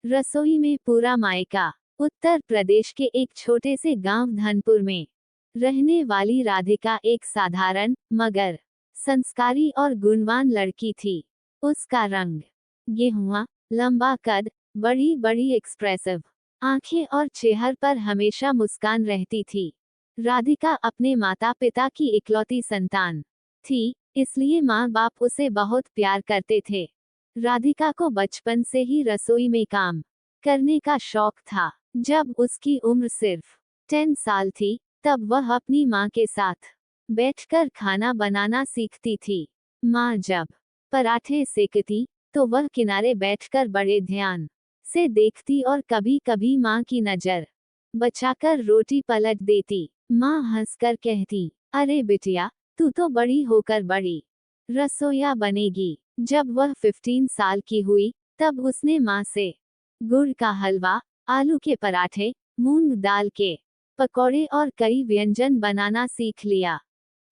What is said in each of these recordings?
रसोई में पूरा मायका। उत्तर प्रदेश के एक छोटे से गांव धनपुर में रहने वाली राधिका एक साधारण मगर संस्कारी और गुणवान लड़की थी। उसका रंग गेहुआ, लंबा कद, बड़ी बड़ी एक्सप्रेसिव आंखें और चेहरे पर हमेशा मुस्कान रहती थी। राधिका अपने माता पिता की इकलौती संतान थी, इसलिए माँ बाप उसे बहुत प्यार करते थे। राधिका को बचपन से ही रसोई में काम करने का शौक था। जब उसकी उम्र सिर्फ 10 साल थी, तब वह अपनी माँ के साथ बैठकर खाना बनाना सीखती थी। माँ जब पराठे सेकती, तो वह किनारे बैठकर बड़े ध्यान से देखती और कभी कभी माँ की नज़र बचाकर रोटी पलट देती। माँ हंसकर कहती, अरे बिटिया, तू तो बड़ी होकर बड़ी रसोइया बनेगी। जब वह 15 साल की हुई, तब उसने माँ से गुड़ का हलवा, आलू के पराठे, मूंग दाल के पकौड़े और कई व्यंजन बनाना सीख लिया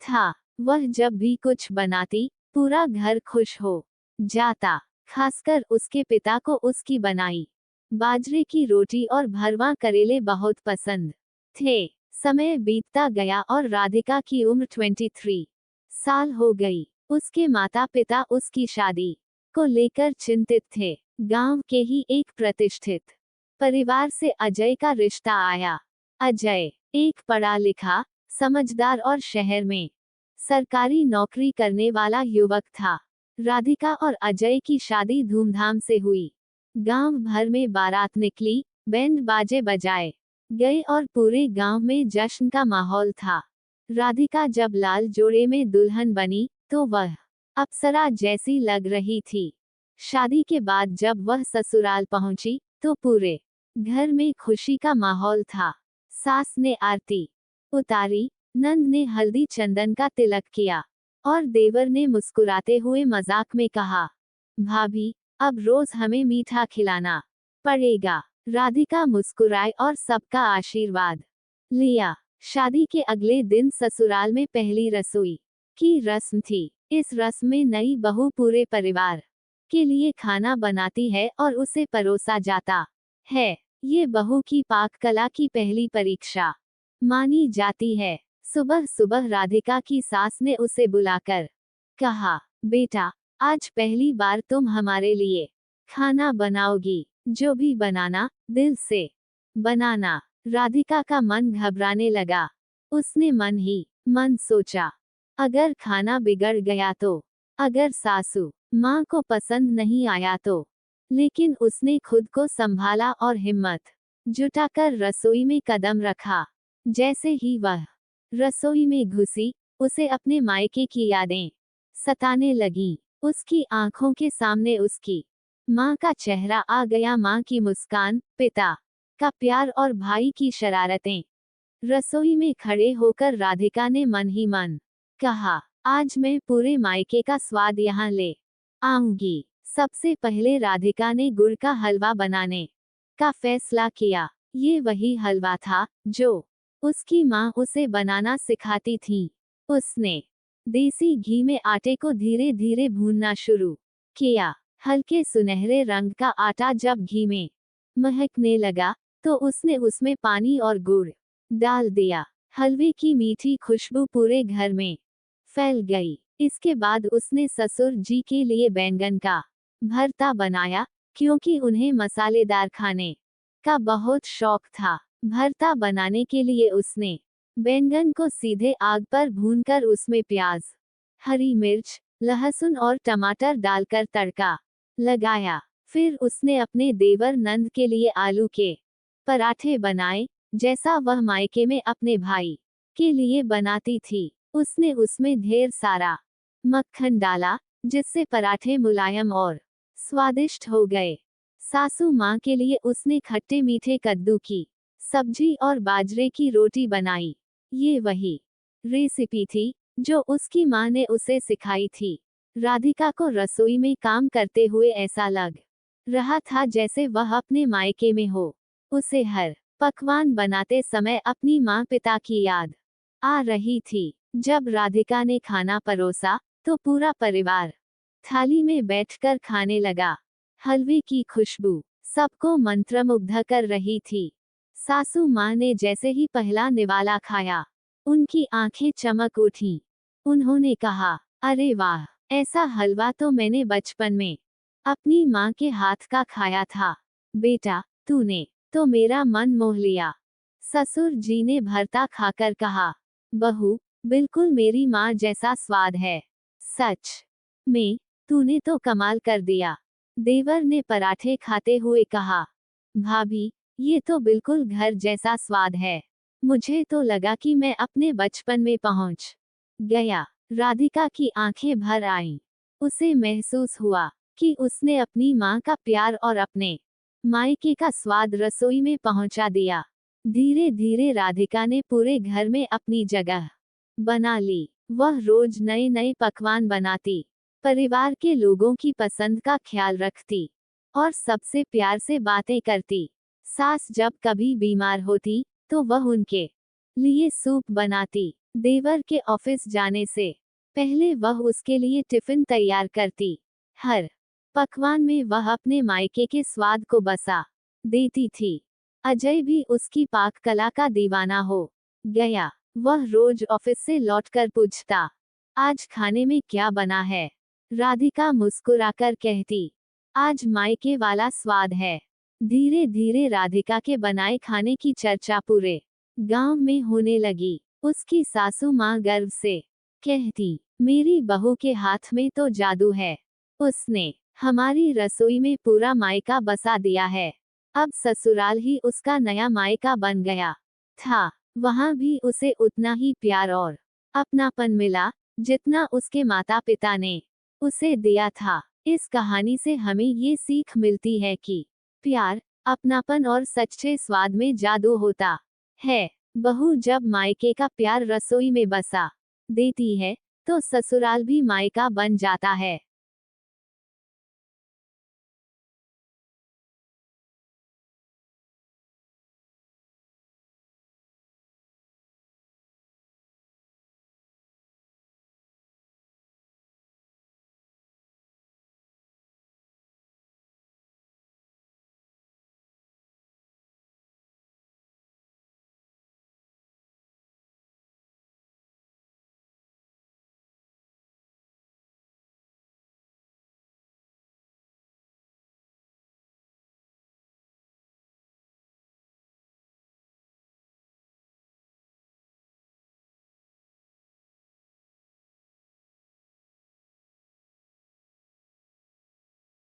था। वह जब भी कुछ बनाती, पूरा घर खुश हो जाता। खासकर उसके पिता को उसकी बनाई बाजरे की रोटी और भरवा करेले बहुत पसंद थे। समय बीतता गया और राधिका की उम्र 23 साल हो गई। उसके माता पिता उसकी शादी को लेकर चिंतित थे। गांव के ही एक प्रतिष्ठित परिवार से अजय का रिश्ता आया। अजय एक पढ़ा लिखा, समझदार और शहर में सरकारी नौकरी करने वाला युवक था। राधिका और अजय की शादी धूमधाम से हुई। गांव भर में बारात निकली, बैंड बाजे बजाए गए और पूरे गांव में जश्न का माहौल था। राधिका जब लाल जोड़े में दुल्हन बनी, तो वह अप्सरा जैसी लग रही थी। शादी के बाद जब वह ससुराल पहुंची, तो पूरे घर में खुशी का माहौल था। सास ने आरती उतारी, नंद ने हल्दी चंदन का तिलक किया और देवर ने मुस्कुराते हुए मजाक में कहा, भाभी, अब रोज हमें मीठा खिलाना पड़ेगा। राधिका मुस्कुराई और सबका आशीर्वाद लिया। शादी के अगले दिन ससुराल में पहली रसोई की रस्म थी। इस रस्म में नई बहू पूरे परिवार के लिए खाना बनाती है और उसे परोसा जाता है। ये बहू की पाक कला की पहली परीक्षा मानी जाती है। सुबह सुबह राधिका की सास ने उसे बुलाकर कहा, बेटा, आज पहली बार तुम हमारे लिए खाना बनाओगी। जो भी बनाना, दिल से बनाना। राधिका का मन घबराने लगा। उसने मन ही मन सोचा, अगर खाना बिगड़ गया तो, अगर सासू माँ को पसंद नहीं आया तो। लेकिन उसने खुद को संभाला और हिम्मत जुटाकर रसोई में कदम रखा। जैसे ही वह रसोई में घुसी, उसे अपने मायके की यादें सताने लगीं। उसकी आंखों के सामने उसकी माँ का चेहरा आ गया। माँ की मुस्कान, पिता का प्यार और भाई की शरारतें। रसोई में खड़े होकर राधिका ने मन ही मन कहा, आज मैं पूरे मायके का स्वाद यहाँ ले आऊंगी। सबसे पहले राधिका ने गुड़ का हलवा बनाने का फैसला किया। ये वही हलवा था जो उसकी माँ उसे बनाना सिखाती थी। उसने देसी घी में आटे को धीरे धीरे भूनना शुरू किया। हल्के सुनहरे रंग का आटा जब घी में महकने लगा, तो उसने उसमें पानी और गुड़ डाल दिया। हलवे की मीठी खुशबू पूरे घर में फैल गई। इसके बाद उसने ससुर जी के लिए बैंगन का भरता बनाया, क्योंकि उन्हें मसालेदार खाने का बहुत शौक था। भरता बनाने के लिए उसने बैंगन को सीधे आग पर भूनकर उसमें प्याज, हरी मिर्च, लहसुन और टमाटर डालकर तड़का लगाया। फिर उसने अपने देवर नंद के लिए आलू के पराठे बनाए, जैसा वह मायके में अपने भाई के लिए बनाती थी। उसने उसमें ढेर सारा मक्खन डाला, जिससे पराठे मुलायम और स्वादिष्ट हो गए। सासू माँ के लिए उसने खट्टे मीठे कद्दू की सब्जी और बाजरे की रोटी बनाई। ये वही रेसिपी थी जो उसकी माँ ने उसे सिखाई थी। राधिका को रसोई में काम करते हुए ऐसा लग रहा था जैसे वह अपने मायके में हो। उसे हर पकवान बनाते समय अपनी माँ पिता की याद आ रही थी। जब राधिका ने खाना परोसा, तो पूरा परिवार थाली में बैठकर खाने लगा। हलवे की खुशबू सबको मंत्रमुग्ध कर रही थी। सासू माँ ने जैसे ही पहला निवाला खाया, उनकी आंखें चमक उठीं। उन्होंने कहा, अरे वाह, ऐसा हलवा तो मैंने बचपन में अपनी माँ के हाथ का खाया था। बेटा, तूने तो मेरा मन मोह लिया। ससुर जी ने भरता खाकर कहा, बहू, बिल्कुल मेरी माँ जैसा स्वाद है। सच में तूने तो कमाल कर दिया। देवर ने पराठे खाते हुए कहा, भाभी, ये तो बिल्कुल घर जैसा स्वाद है। मुझे तो लगा कि मैं अपने बचपन में पहुंच गया। राधिका की आंखें भर आईं। उसे महसूस हुआ कि उसने अपनी माँ का प्यार और अपने मायके का स्वाद रसोई में पहुंचा दिया। धीरे धीरे राधिका ने पूरे घर में अपनी जगह बना ली। वह रोज नए नए पकवान बनाती, परिवार के लोगों की पसंद का ख्याल रखती और सबसे प्यार से बातें करती। सास जब कभी बीमार होती तो वह उनके लिए सूप बनाती। देवर के ऑफिस जाने से पहले वह उसके लिए टिफिन तैयार करती। हर पकवान में वह अपने मायके के स्वाद को बसा देती थी। अजय भी उसकी पाक कला का दीवाना हो गया। वह रोज ऑफिस से लौटकर पूछता, आज खाने में क्या बना है? राधिका मुस्कुराकर कहती, आज मायके वाला स्वाद है। धीरे धीरे राधिका के बनाए खाने की चर्चा पूरे गांव में होने लगी। उसकी सासू माँ गर्व से कहती, मेरी बहू के हाथ में तो जादू है। उसने हमारी रसोई में पूरा मायका बसा दिया है। अब ससुराल ही उसका नया मायका बन गया था। वहां भी उसे उतना ही प्यार और अपनापन मिला जितना उसके माता पिता ने उसे दिया था। इस कहानी से हमें ये सीख मिलती है कि प्यार, अपनापन और सच्चे स्वाद में जादू होता है। बहू जब मायके का प्यार रसोई में बसा देती है तो ससुराल भी मायका बन जाता है।